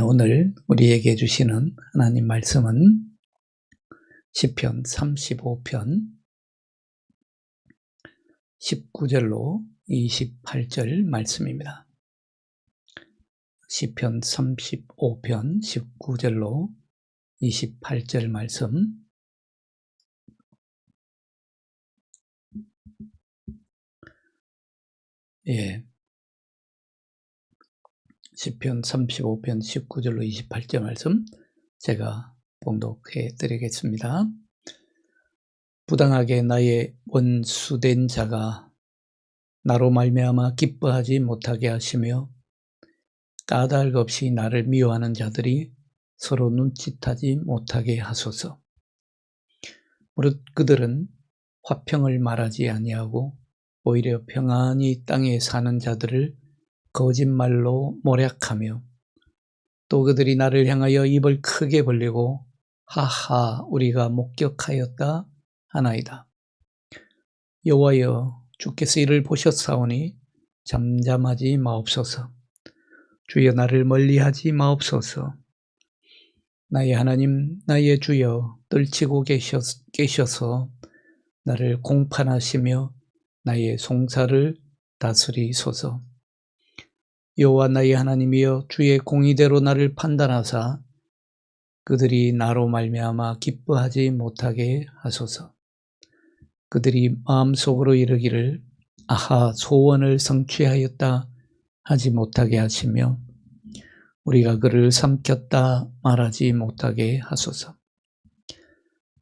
오늘 우리에게 주시는 하나님 말씀은 시편 35편 19절로 28절 말씀입니다. 시편 35편 19절로 28절 말씀. 시편 35편 19절로 28절 말씀 제가 봉독해 드리겠습니다. 부당하게 나의 원수된 자가 나로 말미암아 기뻐하지 못하게 하시며 까닭 없이 나를 미워하는 자들이 서로 눈짓하지 못하게 하소서. 무릇 그들은 화평을 말하지 아니하고 오히려 평안히 땅에 사는 자들을 거짓말로 모략하며 또 그들이 나를 향하여 입을 크게 벌리고 하하 우리가 목격하였다 하나이다. 여호와여 주께서 이를 보셨사오니 잠잠하지 마옵소서. 주여 나를 멀리하지 마옵소서. 나의 하나님 나의 주여 떨치고 계셔서 나를 공판하시며 나의 송사를 다스리소서. 여호와 나의 하나님이여 주의 공의대로 나를 판단하사 그들이 나로 말미암아 기뻐하지 못하게 하소서. 그들이 마음속으로 이르기를 아하 소원을 성취하였다 하지 못하게 하시며 우리가 그를 삼켰다 말하지 못하게 하소서.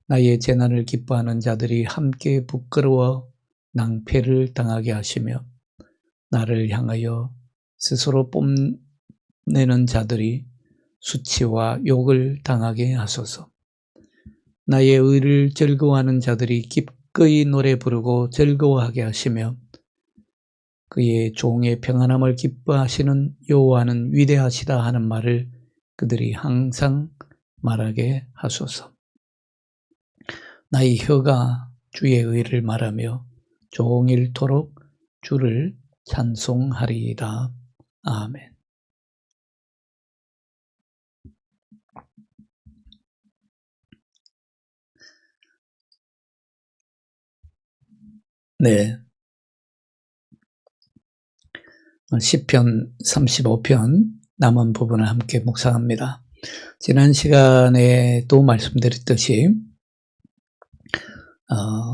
나의 재난을 기뻐하는 자들이 함께 부끄러워 낭패를 당하게 하시며 나를 향하여 스스로 뽐내는 자들이 수치와 욕을 당하게 하소서. 나의 의를 즐거워하는 자들이 기꺼이 노래 부르고 즐거워하게 하시며 그의 종의 평안함을 기뻐하시는 여호와는 위대하시다 하는 말을 그들이 항상 말하게 하소서. 나의 혀가 주의 의를 말하며 종일토록 주를 찬송하리이다. 아멘. 네. 시편 35편 남은 부분을 함께 묵상합니다. 지난 시간에도 말씀드렸듯이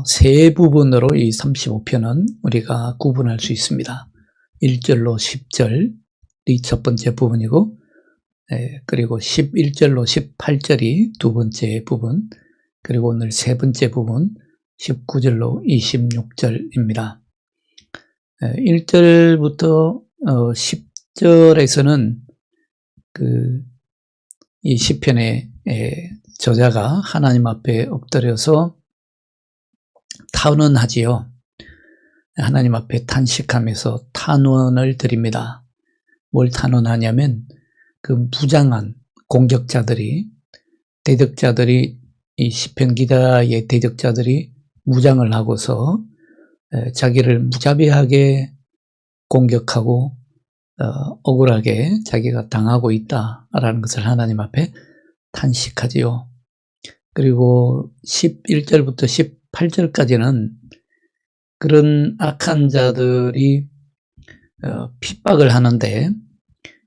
세 부분으로 이 35편은 우리가 구분할 수 있습니다. 1절로 10절이 첫 번째 부분이고 그리고 11절로 18절이 두 번째 부분, 그리고 오늘 세 번째 부분 19절로 26절입니다. 1절부터 10절에서는 이 시편의 저자가 하나님 앞에 엎드려서 탄원하지요. 하나님 앞에 탄식하면서 탄원을 드립니다. 뭘 탄원하냐면 그 무장한 공격자들이, 대적자들이, 이 시편 기자의 대적자들이 무장을 하고서 자기를 무자비하게 공격하고 억울하게 자기가 당하고 있다라는 것을 하나님 앞에 탄식하지요. 그리고 11절부터 18절까지는 그런 악한 자들이 핍박을 하는데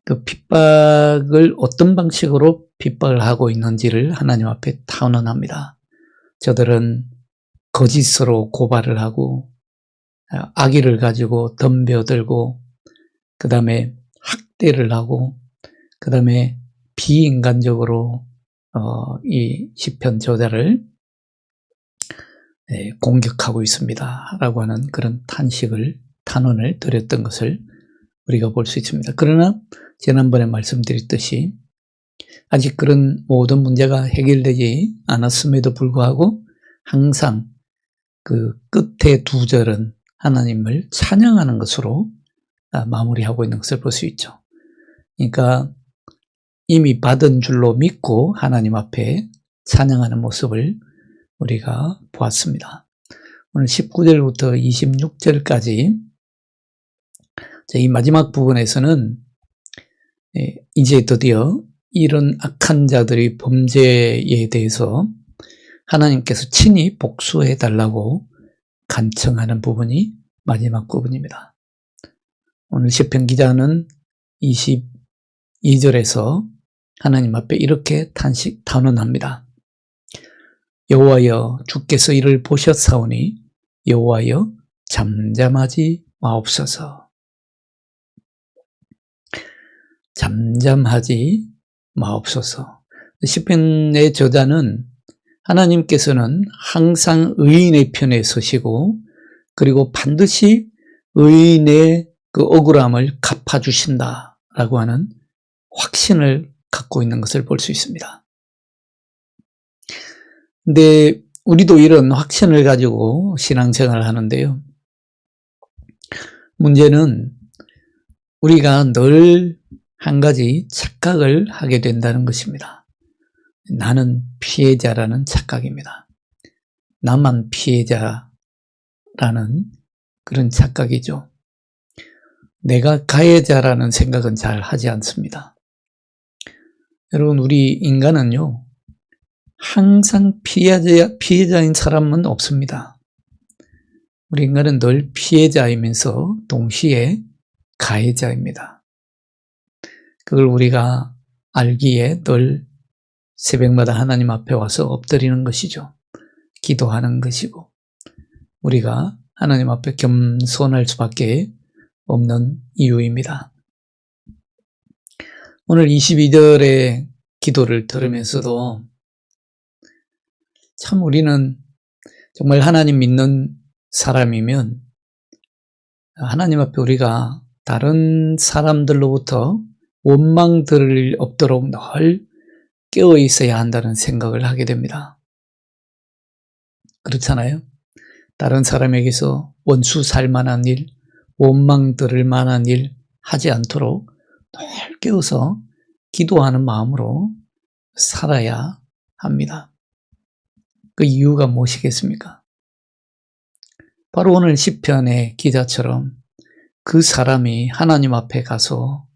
그 핍박을 어떤 방식으로 핍박을 하고 있는지를 하나님 앞에 탄원합니다. 저들은 거짓으로 고발을 하고 악의를 가지고 덤벼들고 그 다음에 학대를 하고 그 다음에 비인간적으로 이 시편 저자를 공격하고 있습니다 라고 하는 그런 탄원을 드렸던 것을 우리가 볼 수 있습니다. 그러나 지난번에 말씀드렸듯이 아직 그런 모든 문제가 해결되지 않았음에도 불구하고 항상 그 끝에 두 절은 하나님을 찬양하는 것으로 마무리하고 있는 것을 볼 수 있죠. 그러니까 이미 받은 줄로 믿고 하나님 앞에 찬양하는 모습을 우리가 보았습니다. 오늘 19절부터 26절까지 이 마지막 부분에서는 이제 드디어 이런 악한 자들의 범죄에 대해서 하나님께서 친히 복수해 달라고 간청하는 부분이 마지막 부분입니다. 오늘 시편 기자는 22절에서 하나님 앞에 이렇게 탄원합니다. 여호와여, 주께서 이를 보셨사오니 여호와여, 잠잠하지 마옵소서. 잠잠하지 마옵소서. 시편의 저자는 하나님께서는 항상 의인의 편에 서시고 그리고 반드시 의인의 그 억울함을 갚아주신다라고 하는 확신을 갖고 있는 것을 볼 수 있습니다. 근데 우리도 이런 확신을 가지고 신앙생활을 하는데요. 문제는 우리가 늘 한 가지 착각을 하게 된다는 것입니다. 나는 피해자라는 착각입니다. 나만 피해자라는 그런 착각이죠. 내가 가해자라는 생각은 잘 하지 않습니다. 여러분, 우리 인간은요, 항상 피해자인 사람은 없습니다. 우리 인간은 늘 피해자이면서 동시에 가해자입니다. 그걸 우리가 알기에 늘 새벽마다 하나님 앞에 와서 엎드리는 것이죠. 기도하는 것이고 우리가 하나님 앞에 겸손할 수밖에 없는 이유입니다. 오늘 22절의 기도를 들으면서도 참 우리는 정말 하나님 믿는 사람이면 하나님 앞에 우리가 다른 사람들로부터 원망 들을 일 없도록 늘 깨어 있어야 한다는 생각을 하게 됩니다. 그렇잖아요? 다른 사람에게서 원수 살 만한 일, 원망 들을 만한 일 하지 않도록 늘 깨어서 기도하는 마음으로 살아야 합니다. 그 이유가 무엇이겠습니까? 바로 오늘 시편의 기자처럼 그 사람이 하나님 앞에 가서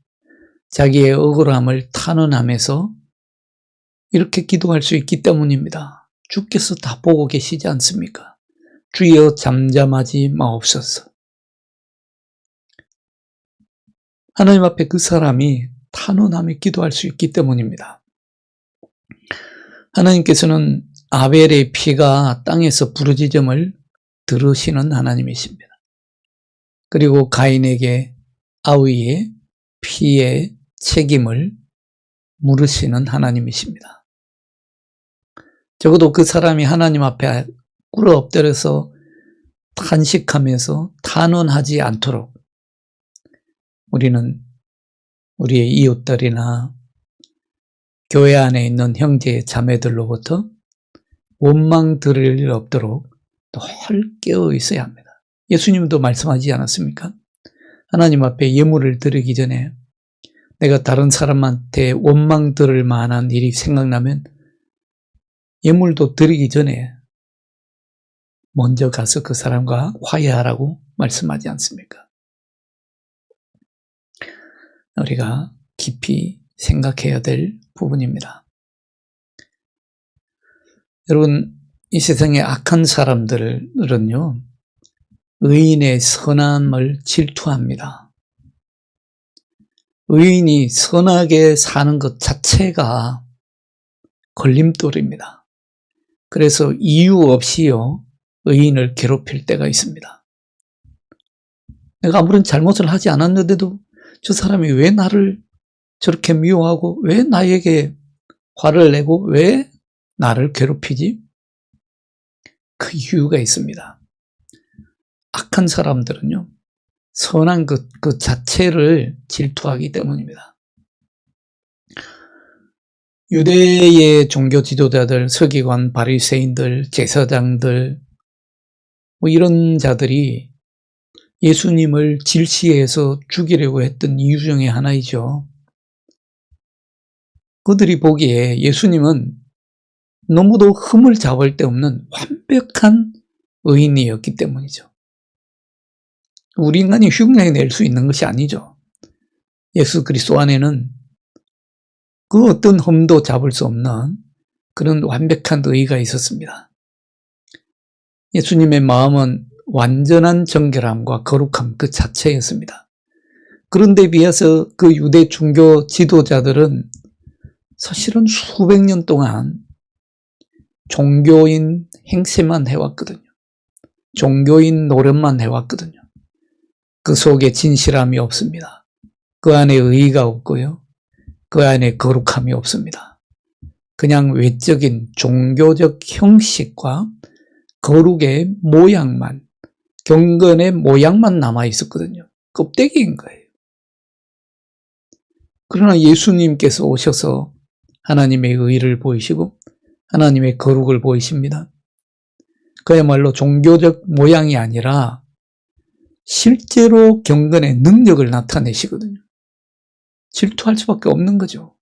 자기의 억울함을 탄원하면서 이렇게 기도할 수 있기 때문입니다. 주께서 다 보고 계시지 않습니까? 주여 잠잠하지 마옵소서. 하나님 앞에 그 사람이 탄원하며 기도할 수 있기 때문입니다. 하나님께서는 아벨의 피가 땅에서 부르짖음을 들으시는 하나님이십니다. 그리고 가인에게 아우의 피의 책임을 물으시는 하나님이십니다. 적어도 그 사람이 하나님 앞에 꿇어 엎드려서 탄식하면서 탄원하지 않도록 우리는 우리의 이웃들이나 교회 안에 있는 형제 자매들로부터 원망 들을 일 없도록 늘 깨어 있어야 합니다. 예수님도 말씀하지 않았습니까? 하나님 앞에 예물을 드리기 전에 내가 다른 사람한테 원망 들을 만한 일이 생각나면 예물도 드리기 전에 먼저 가서 그 사람과 화해하라고 말씀하지 않습니까? 우리가 깊이 생각해야 될 부분입니다. 여러분, 이 세상의 악한 사람들은요, 의인의 선함을 질투합니다. 의인이 선하게 사는 것 자체가 걸림돌입니다. 그래서 이유 없이요, 의인을 괴롭힐 때가 있습니다. 내가 아무런 잘못을 하지 않았는데도 저 사람이 왜 나를 저렇게 미워하고 왜 나에게 화를 내고 왜 나를 괴롭히지? 그 이유가 있습니다. 악한 사람들은요, 선한 그 자체를 질투하기 때문입니다. 유대의 종교 지도자들, 서기관, 바리새인들, 제사장들, 이런 자들이 예수님을 질시해서 죽이려고 했던 이유 중에 하나이죠. 그들이 보기에 예수님은 너무도 흠을 잡을 데 없는 완벽한 의인이었기 때문이죠. 우리 인간이 흉내낼 수 있는 것이 아니죠. 예수 그리스도 안에는 그 어떤 흠도 잡을 수 없는 그런 완벽한 의가 있었습니다. 예수님의 마음은 완전한 정결함과 거룩함 그 자체였습니다. 그런데 비해서 그 유대 종교 지도자들은 사실은 수백 년 동안 종교인 행세만 해왔거든요. 종교인 노릇만 해왔거든요. 그 속에 진실함이 없습니다. 그 안에 의의가 없고요. 그 안에 거룩함이 없습니다. 그냥 외적인 종교적 형식과 거룩의 모양만, 경건의 모양만 남아있었거든요. 껍데기인 거예요. 그러나 예수님께서 오셔서 하나님의 의를 보이시고 하나님의 거룩을 보이십니다. 그야말로 종교적 모양이 아니라 실제로 경건의 능력을 나타내시거든요. 질투할 수밖에 없는 거죠.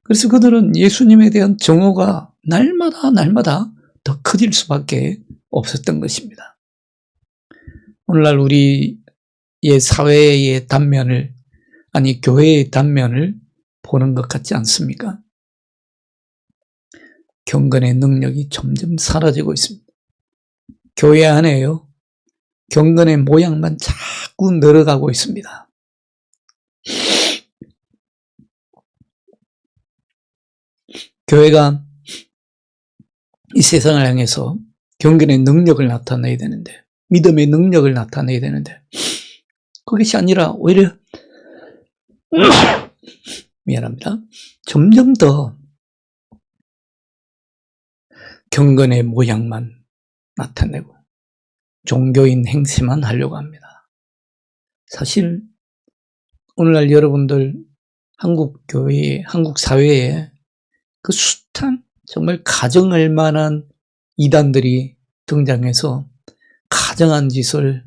그래서 그들은 예수님에 대한 정오가 날마다 더 커질 수밖에 없었던 것입니다. 오늘날 우리의 사회의 단면을, 아니 교회의 단면을 보는 것 같지 않습니까? 경건의 능력이 점점 사라지고 있습니다. 교회 안에요, 경건의 모양만 자꾸 늘어가고 있습니다. 교회가 이 세상을 향해서 경건의 능력을 나타내야 되는데, 믿음의 능력을 나타내야 되는데, 그것이 아니라 오히려 미안합니다. 점점 더 경건의 모양만 나타내고 종교인 행세만 하려고 합니다. 사실 오늘날 여러분들 한국 교회, 한국 사회에 그 숱한 정말 가정할 만한 이단들이 등장해서 가정한 짓을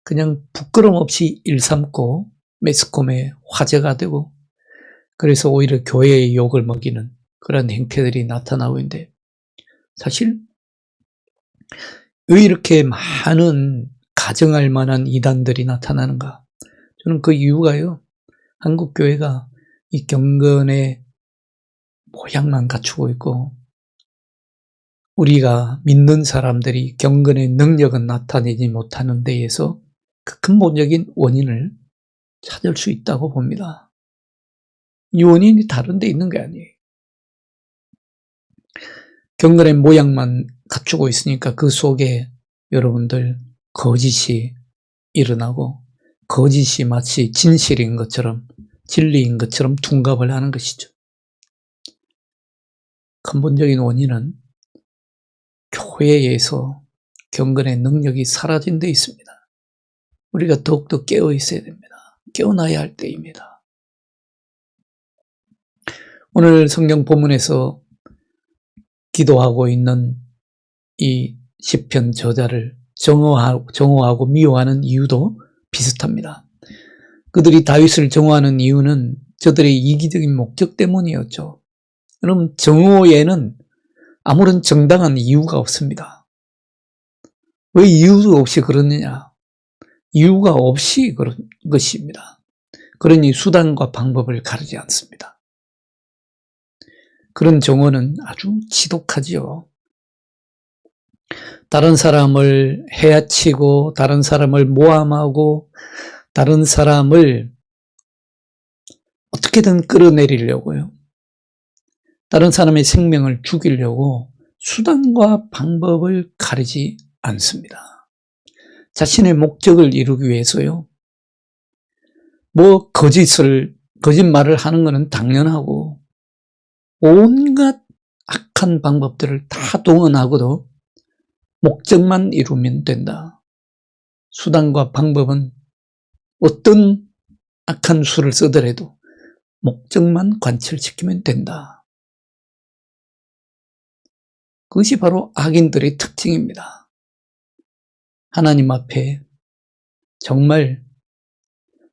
그냥 부끄럼 없이 일삼고 매스컴의 화제가 되고, 그래서 오히려 교회의 욕을 먹이는 그런 행태들이 나타나고 있는데, 사실 왜 이렇게 많은 가정할 만한 이단들이 나타나는가? 저는 그 이유가요, 한국 교회가 이 경건의 모양만 갖추고 있고 우리가 믿는 사람들이 경건의 능력은 나타내지 못하는 데에서 그 근본적인 원인을 찾을 수 있다고 봅니다. 이 원인이 다른 데 있는 게 아니에요. 경건의 모양만 갖추고 있으니까 그 속에 여러분들 거짓이 일어나고 거짓이 마치 진실인 것처럼, 진리인 것처럼 둔갑을 하는 것이죠. 근본적인 원인은 교회에서 경건의 능력이 사라진 데 있습니다. 우리가 더욱더 깨어 있어야 됩니다. 깨어나야 할 때입니다. 오늘 성경 본문에서 기도하고 있는 이 시편 저자를 정오하고 미워하는 이유도 비슷합니다. 그들이 다윗을 정오하는 이유는 저들의 이기적인 목적 때문이었죠. 여러분, 정오에는 아무런 정당한 이유가 없습니다. 왜 이유도 없이 그러느냐? 이유가 없이 그런 것입니다. 그러니 수단과 방법을 가르지 않습니다. 그런 정오는 아주 지독하지요. 다른 사람을 해야치고 다른 사람을 모함하고 다른 사람을 어떻게든 끌어내리려고요. 다른 사람의 생명을 죽이려고 수단과 방법을 가리지 않습니다. 자신의 목적을 이루기 위해서요. 거짓말을 하는 것은 당연하고 온갖 악한 방법들을 다 동원하고도 목적만 이루면 된다. 수단과 방법은 어떤 악한 수를 쓰더라도 목적만 관철시키면 된다. 그것이 바로 악인들의 특징입니다. 하나님 앞에 정말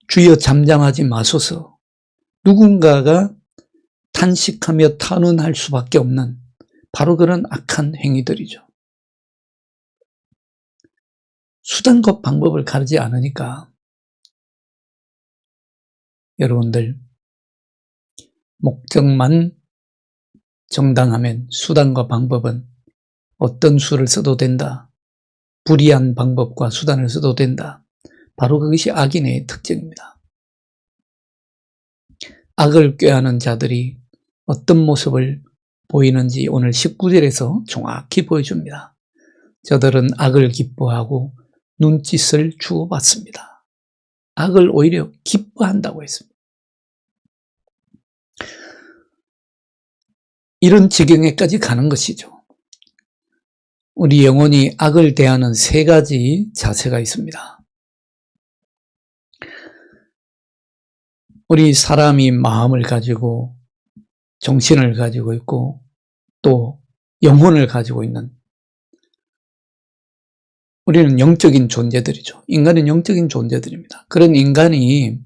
주여 잠잠하지 마소서, 누군가가 탄식하며 탄원할 수밖에 없는 바로 그런 악한 행위들이죠. 수단과 방법을 가르지 않으니까 여러분들 목적만 정당하면 수단과 방법은 어떤 수를 써도 된다. 불이한 방법과 수단을 써도 된다. 바로 그것이 악인의 특징입니다. 악을 꾀하는 자들이 어떤 모습을 보이는지 오늘 19절에서 정확히 보여줍니다. 저들은 악을 기뻐하고 눈짓을 주고받습니다. 악을 오히려 기뻐한다고 했습니다. 이런 지경에까지 가는 것이죠. 우리 영혼이 악을 대하는 세 가지 자세가 있습니다. 우리 사람이 마음을 가지고 정신을 가지고 있고 또 영혼을 가지고 있는 우리는 영적인 존재들이죠. 인간은 영적인 존재들입니다. 그런 인간의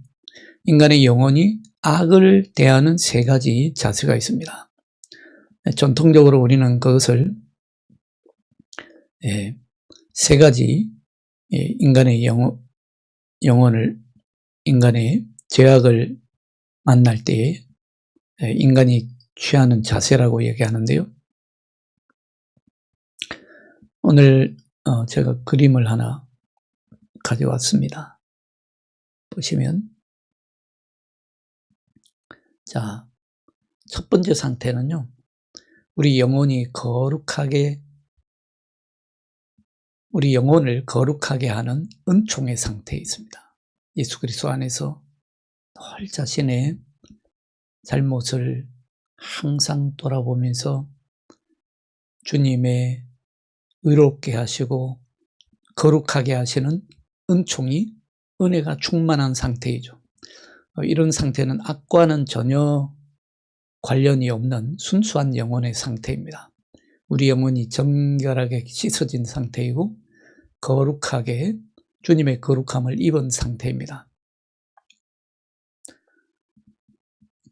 영혼이 악을 대하는 세 가지 자세가 있습니다. 전통적으로 우리는 그것을 세 가지 인간의 영혼을 인간의 죄악을 만날 때에 인간이 취하는 자세라고 얘기하는데요. 오늘 제가 그림을 하나 가져왔습니다. 보시면 자, 첫 번째 상태는요. 우리 영혼을 거룩하게 하는 은총의 상태에 있습니다. 예수 그리스도 안에서 늘 자신의 잘못을 항상 돌아보면서 주님의 의롭게 하시고 거룩하게 하시는 은혜가 충만한 상태이죠. 이런 상태는 악과는 전혀 관련이 없는 순수한 영혼의 상태입니다. 우리 영혼이 정결하게 씻어진 상태이고 거룩하게 주님의 거룩함을 입은 상태입니다.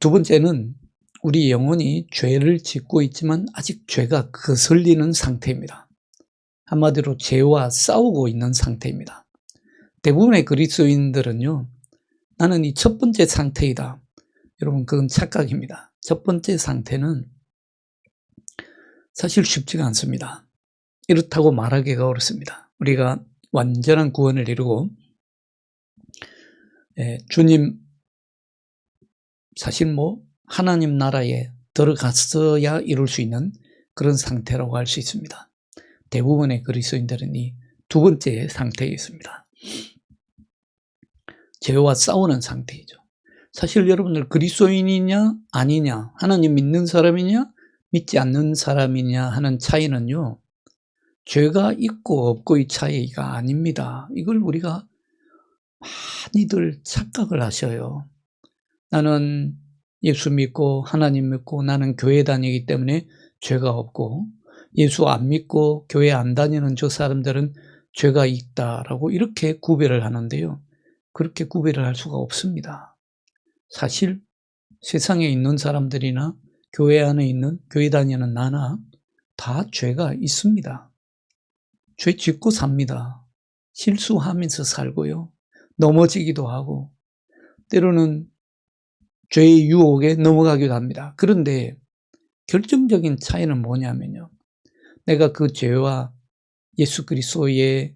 두 번째는 우리 영혼이 죄를 짓고 있지만 아직 죄가 거슬리는 상태입니다. 한마디로 죄와 싸우고 있는 상태입니다. 대부분의 그리스도인들은요, 나는 이 첫 번째 상태이다. 여러분, 그건 착각입니다. 첫 번째 상태는 사실 쉽지가 않습니다. 이렇다고 말하기가 어렵습니다. 우리가 완전한 구원을 이루고 주님 사실 하나님 나라에 들어갔어야 이룰 수 있는 그런 상태라고 할 수 있습니다. 대부분의 그리스도인들은 이 두 번째 상태에 있습니다. 죄와 싸우는 상태이죠. 사실 여러분들 그리스도인이냐 아니냐, 하나님 믿는 사람이냐 믿지 않는 사람이냐 하는 차이는요, 죄가 있고 없고의 차이가 아닙니다. 이걸 우리가 많이들 착각을 하셔요. 나는 예수 믿고 하나님 믿고 나는 교회 다니기 때문에 죄가 없고, 예수 안 믿고 교회 안 다니는 저 사람들은 죄가 있다라고 이렇게 구별을 하는데요. 그렇게 구별을 할 수가 없습니다. 사실 세상에 있는 사람들이나 교회 안에 있는 교회 다니는 나나 다 죄가 있습니다. 죄 짓고 삽니다. 실수하면서 살고요. 넘어지기도 하고 때로는 죄의 유혹에 넘어가기도 합니다. 그런데 결정적인 차이는 뭐냐면요, 내가 그 죄와 예수 그리스도를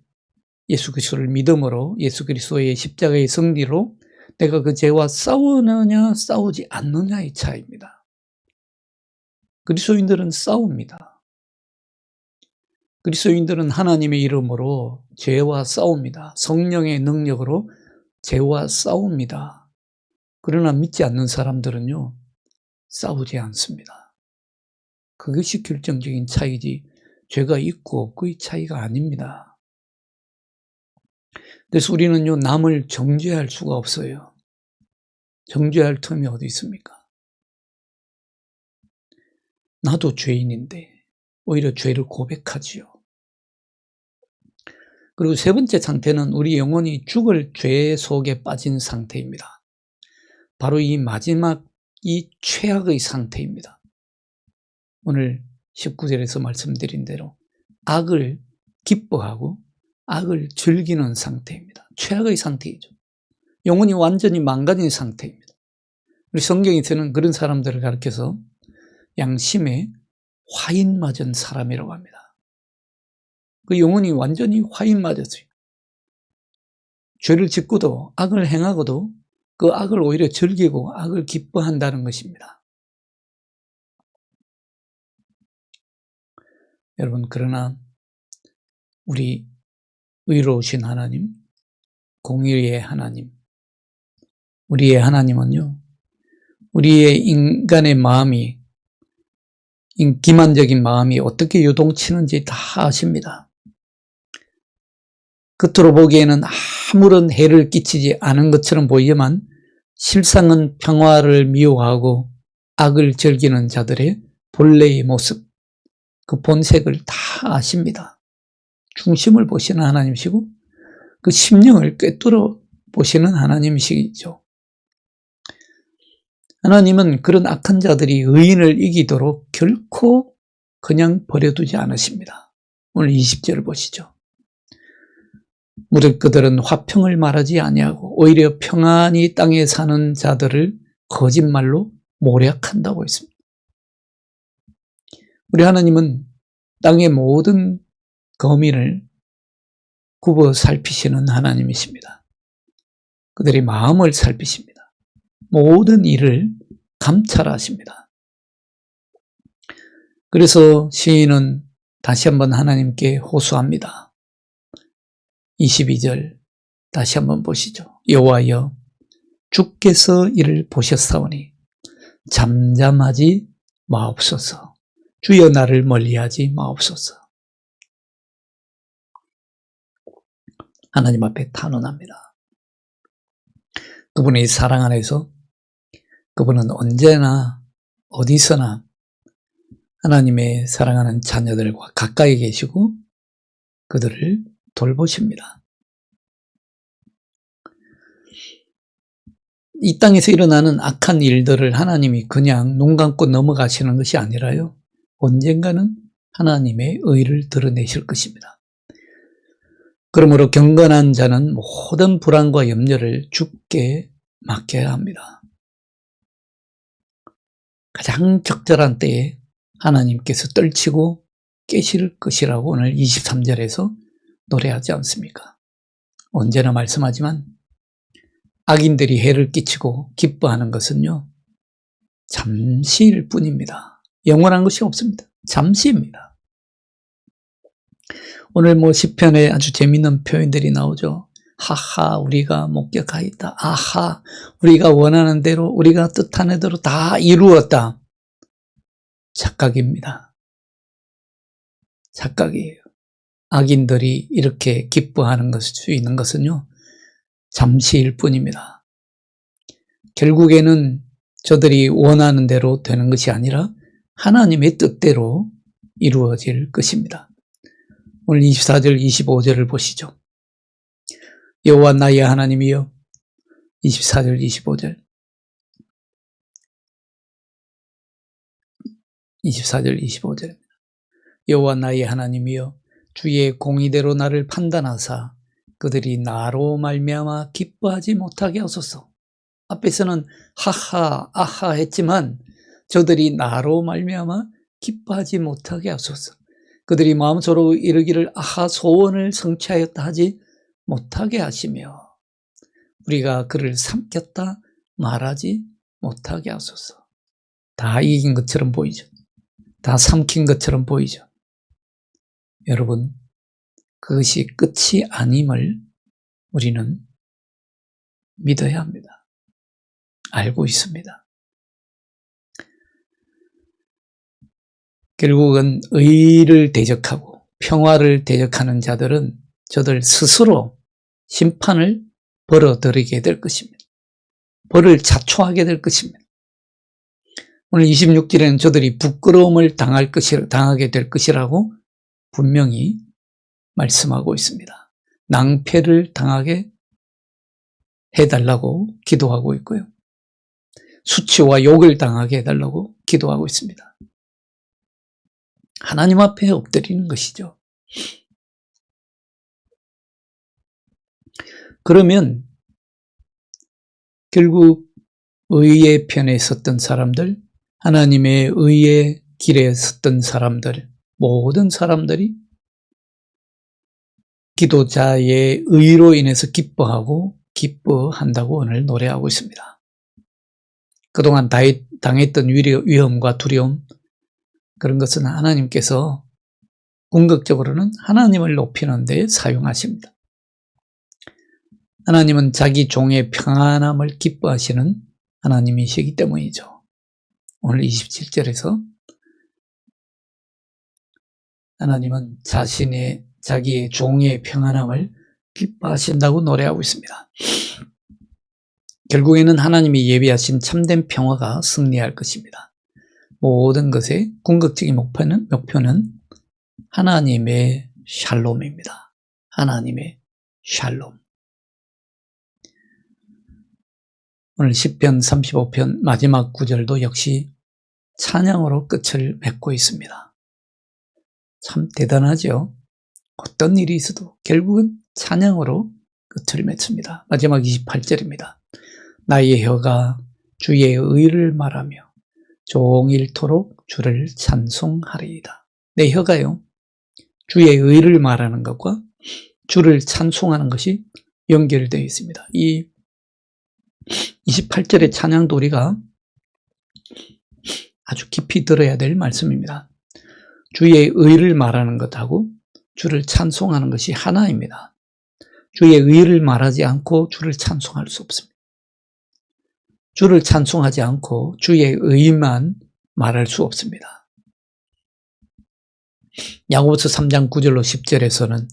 믿음으로 예수 그리스도의 십자가의 승리로 내가 그 죄와 싸우느냐 싸우지 않느냐의 차이입니다. 그리스도인들은 싸웁니다. 그리스도인들은 하나님의 이름으로 죄와 싸웁니다. 성령의 능력으로 죄와 싸웁니다. 그러나 믿지 않는 사람들은요, 싸우지 않습니다. 그것이 결정적인 차이지 죄가 있고 없고의 차이가 아닙니다. 그래서 우리는요, 남을 정죄할 수가 없어요. 정죄할 틈이 어디 있습니까? 나도 죄인인데 오히려 죄를 고백하지요. 그리고 세 번째 상태는 우리 영혼이 죽을 죄 속에 빠진 상태입니다. 바로 이 마지막 이 최악의 상태입니다. 오늘 19절에서 말씀드린 대로 악을 기뻐하고 악을 즐기는 상태입니다. 최악의 상태이죠. 영혼이 완전히 망가진 상태입니다. 우리 성경에서는 그런 사람들을 가리켜서 양심에 화인 맞은 사람이라고 합니다. 그 영혼이 완전히 화인 맞았어요. 죄를 짓고도 악을 행하고도 그 악을 오히려 즐기고 악을 기뻐한다는 것입니다. 여러분, 그러나 우리 의로우신 하나님, 공의의 하나님, 우리의 하나님은요, 우리의 인간의 마음이, 기만적인 마음이 어떻게 요동치는지 다 아십니다. 겉으로 보기에는 아무런 해를 끼치지 않은 것처럼 보이지만 실상은 평화를 미워하고 악을 즐기는 자들의 본래의 모습, 그 본색을 다 아십니다. 중심을 보시는 하나님이시고 그 심령을 꿰뚫어 보시는 하나님이시죠. 하나님은 그런 악한 자들이 의인을 이기도록 결코 그냥 버려두지 않으십니다. 오늘 20절을 보시죠. 무릇 그들은 화평을 말하지 아니하고 오히려 평안히 땅에 사는 자들을 거짓말로 모략한다고 했습니다. 우리 하나님은 땅의 모든 거민을 굽어 살피시는 하나님이십니다. 그들의 마음을 살피십니다. 모든 일을 감찰하십니다. 그래서 시인은 다시 한번 하나님께 호소합니다. 22절 다시 한번 보시죠. 여호와여, 주께서 이를 보셨사오니 잠잠하지 마옵소서. 주여 나를 멀리하지 마옵소서. 하나님 앞에 탄원합니다. 그분의 사랑 안에서 그분은 언제나 어디서나 하나님의 사랑하는 자녀들과 가까이 계시고 그들을 돌보십니다. 이 땅에서 일어나는 악한 일들을 하나님이 그냥 눈 감고 넘어가시는 것이 아니라요, 언젠가는 하나님의 의를 드러내실 것입니다. 그러므로 경건한 자는 모든 불안과 염려를 주께 맡겨야 합니다. 가장 적절한 때에 하나님께서 떨치고 깨실 것이라고 오늘 23절에서 노래하지 않습니까? 언제나 말씀하지만 악인들이 해를 끼치고 기뻐하는 것은요, 잠시일 뿐입니다. 영원한 것이 없습니다. 잠시입니다. 오늘 시편에 아주 재미있는 표현들이 나오죠. 하하, 우리가 목격하였다. 아하, 우리가 원하는 대로, 우리가 뜻하는 대로 다 이루었다. 착각입니다. 착각이에요. 악인들이 이렇게 기뻐하는 것일 수 있는 것은요, 잠시일 뿐입니다. 결국에는 저들이 원하는 대로 되는 것이 아니라 하나님의 뜻대로 이루어질 것입니다. 오늘 24절, 25절을 보시죠. 여호와 나의 하나님이여, 24절, 25절. 24절, 25절입니다. 여호와 나의 하나님이여, 주의 공의대로 나를 판단하사 그들이 나로 말미암아 기뻐하지 못하게 하소서. 앞에서는 하하, 아하 했지만 저들이 나로 말미암아 기뻐하지 못하게 하소서. 그들이 마음속으로 이르기를 아하, 소원을 성취하였다 하지 못하게 하시며 우리가 그를 삼켰다 말하지 못하게 하소서. 다 이긴 것처럼 보이죠. 다 삼킨 것처럼 보이죠. 여러분, 그것이 끝이 아님을 우리는 믿어야 합니다. 알고 있습니다. 결국은 의를 대적하고 평화를 대적하는 자들은 저들 스스로 심판을 벌어들이게 될 것입니다. 벌을 자초하게 될 것입니다. 오늘 26절에는 저들이 부끄러움을 당하게 될 것이라고 분명히 말씀하고 있습니다. 낭패를 당하게 해달라고 기도하고 있고요. 수치와 욕을 당하게 해달라고 기도하고 있습니다. 하나님 앞에 엎드리는 것이죠. 그러면 결국 의의 편에 섰던 사람들, 하나님의 의의 길에 섰던 사람들, 모든 사람들이 기도자의 의로 인해서 기뻐한다고 오늘 노래하고 있습니다. 그동안 당했던 위험과 두려움, 그런 것은 하나님께서 궁극적으로는 하나님을 높이는 데 사용하십니다. 하나님은 자기 종의 평안함을 기뻐하시는 하나님이시기 때문이죠. 오늘 27절에서 하나님은 자기의 종의 평안함을 기뻐하신다고 노래하고 있습니다. 결국에는 하나님이 예비하신 참된 평화가 승리할 것입니다. 모든 것의 궁극적인 목표는 하나님의 샬롬입니다. 하나님의 샬롬. 오늘 시편 35편 마지막 구절도 역시 찬양으로 끝을 맺고 있습니다. 참 대단하죠? 어떤 일이 있어도 결국은 찬양으로 끝을 맺습니다. 마지막 28절입니다. 나의 혀가 주의 의를 말하며 종일토록 주를 찬송하리이다. 내 혀가요, 주의 의를 말하는 것과 주를 찬송하는 것이 연결되어 있습니다. 이 28절의 찬양도 우리가 아주 깊이 들어야 될 말씀입니다. 주의 의를 말하는 것하고 주를 찬송하는 것이 하나입니다. 주의 의를 말하지 않고 주를 찬송할 수 없습니다. 주를 찬송하지 않고 주의 의만 말할 수 없습니다. 야고보서 3장 9절로 10절에서는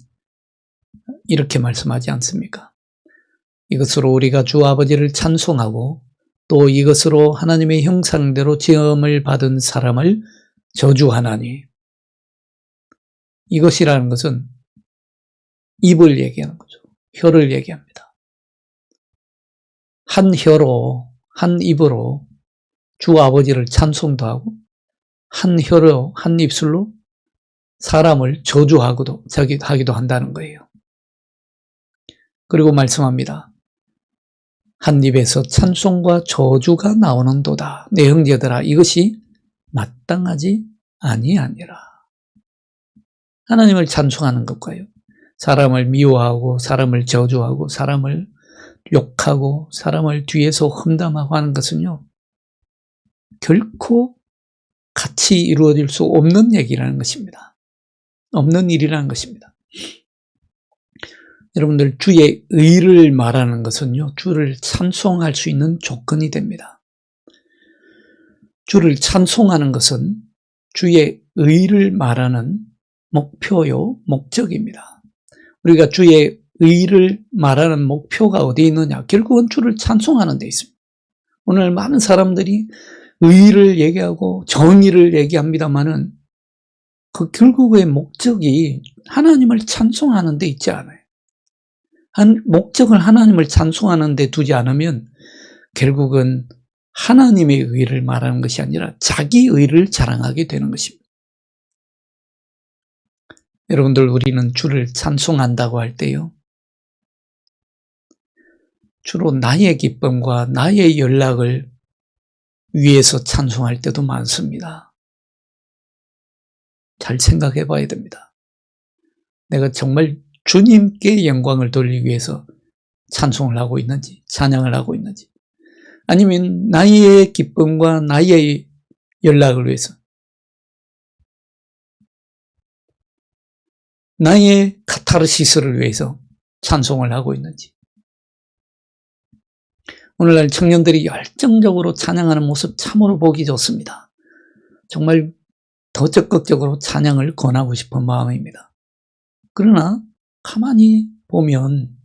이렇게 말씀하지 않습니까? 이것으로 우리가 주 아버지를 찬송하고 또 이것으로 하나님의 형상대로 지음을 받은 사람을 저주하나니, 이것이라는 것은 입을 얘기하는 거죠. 혀를 얘기합니다. 한 혀로, 한 입으로 주 아버지를 찬송도 하고 한 혀로, 한 입술로 사람을 저주하기도 한다는 거예요. 그리고 말씀합니다. 한 입에서 찬송과 저주가 나오는도다. 내 형제들아, 이것이 마땅하지 아니하니라. 하나님을 찬송하는 것과요, 사람을 미워하고 사람을 저주하고 사람을 욕하고 사람을 뒤에서 험담하고 하는 것은요, 결코 같이 이루어질 수 없는 얘기라는 것입니다. 없는 일이라는 것입니다. 여러분들, 주의 의를 말하는 것은요, 주를 찬송할 수 있는 조건이 됩니다. 주를 찬송하는 것은 주의 의를 말하는 목표요, 목적입니다. 우리가 주의 의를 말하는 목표가 어디에 있느냐? 결국은 주를 찬송하는 데 있습니다. 오늘 많은 사람들이 의를 얘기하고 정의를 얘기합니다만은 그 결국의 목적이 하나님을 찬송하는 데 있지 않아요. 목적을 하나님을 찬송하는 데 두지 않으면 결국은 하나님의 의를 말하는 것이 아니라 자기 의를 자랑하게 되는 것입니다. 여러분들, 우리는 주를 찬송한다고 할 때요, 주로 나의 기쁨과 나의 연락을 위해서 찬송할 때도 많습니다. 잘 생각해 봐야 됩니다. 내가 정말 주님께 영광을 돌리기 위해서 찬송을 하고 있는지, 찬양을 하고 있는지, 아니면 나의 기쁨과 나의 연락을 위해서, 나의 카타르시스를 위해서 찬송을 하고 있는지. 오늘날 청년들이 열정적으로 찬양하는 모습 참으로 보기 좋습니다. 정말 더 적극적으로 찬양을 권하고 싶은 마음입니다. 그러나 가만히 보면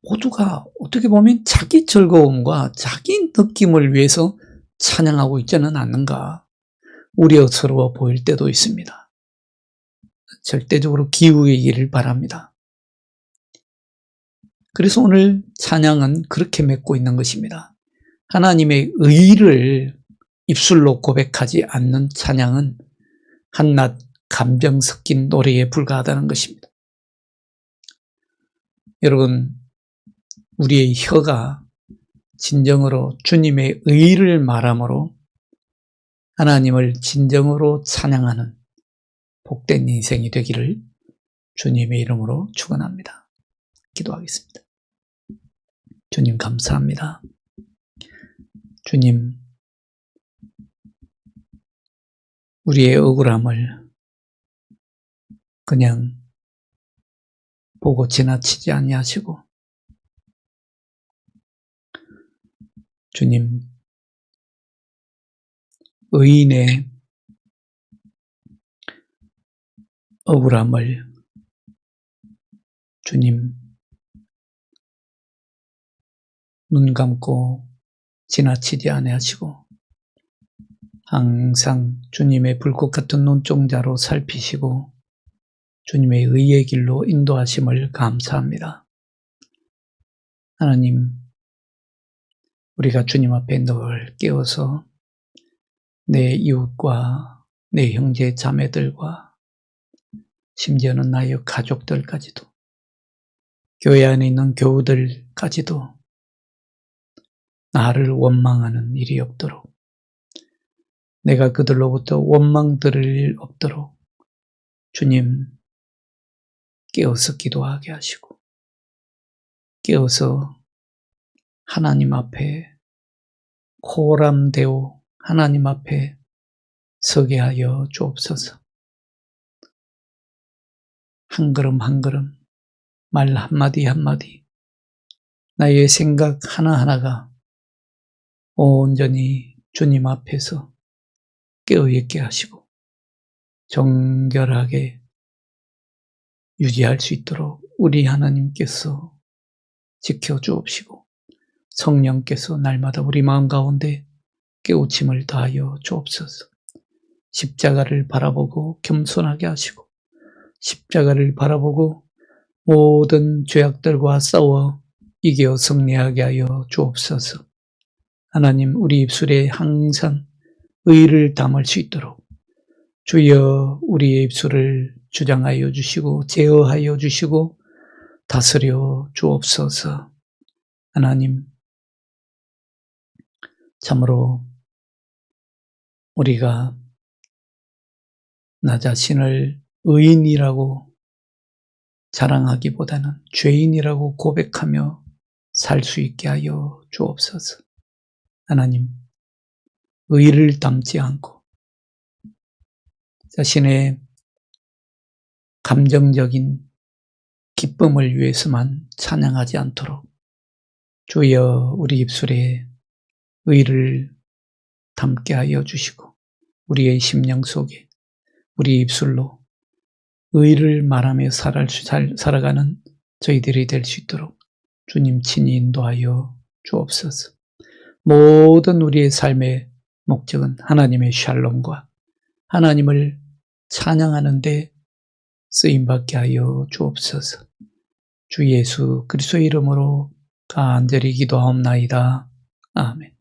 모두가 어떻게 보면 자기 즐거움과 자기 느낌을 위해서 찬양하고 있지는 않는가 우려스러워 보일 때도 있습니다. 절대적으로 기우이기를 바랍니다. 그래서 오늘 찬양은 그렇게 맺고 있는 것입니다. 하나님의 의를 입술로 고백하지 않는 찬양은 한낱 감정 섞인 노래에 불과하다는 것입니다. 여러분, 우리의 혀가 진정으로 주님의 의를 말함으로 하나님을 진정으로 찬양하는 복된 인생이 되기를 주님의 이름으로 축원합니다. 기도하겠습니다. 주님 감사합니다. 주님, 우리의 억울함을 그냥 보고 지나치지 아니하시고 주님, 의인의 억울함을 주님 눈 감고 지나치지 아니하시고 항상 주님의 불꽃 같은 눈동자로 살피시고 주님의 의의 길로 인도하심을 감사합니다. 하나님, 우리가 주님 앞에 늘 깨어서 내 이웃과 내 형제 자매들과 심지어는 나의 가족들까지도 교회 안에 있는 교우들까지도 나를 원망하는 일이 없도록 내가 그들로부터 원망 들을 일 없도록 주님 깨어서 기도하게 하시고 깨어서 하나님 앞에 코람되어 하나님 앞에 서게 하여 주옵소서. 한 걸음 한 걸음 말 한마디 한마디 나의 생각 하나하나가 온전히 주님 앞에서 깨어있게 하시고 정결하게 유지할 수 있도록 우리 하나님께서 지켜주옵시고 성령께서 날마다 우리 마음 가운데 깨우침을 다하여 주옵소서. 십자가를 바라보고 겸손하게 하시고 십자가를 바라보고 모든 죄악들과 싸워 이겨 승리하게 하여 주옵소서. 하나님, 우리 입술에 항상 의를 담을 수 있도록 주여 우리의 입술을 주장하여 주시고 제어하여 주시고 다스려 주옵소서. 하나님, 참으로 우리가 나 자신을 의인이라고 자랑하기보다는 죄인이라고 고백하며 살 수 있게 하여 주옵소서. 하나님, 의를 담지 않고 자신의 감정적인 기쁨을 위해서만 찬양하지 않도록 주여 우리 입술에 의를 담게 하여 주시고 우리의 심령 속에 우리 입술로 의를 말하며 살아가는 저희들이 될 수 있도록 주님 친히 인도하여 주옵소서. 모든 우리의 삶의 목적은 하나님의 샬롬과 하나님을 찬양하는 데 쓰임받게 하여 주옵소서. 주 예수 그리스도의 이름으로 간절히 기도하옵나이다. 아멘.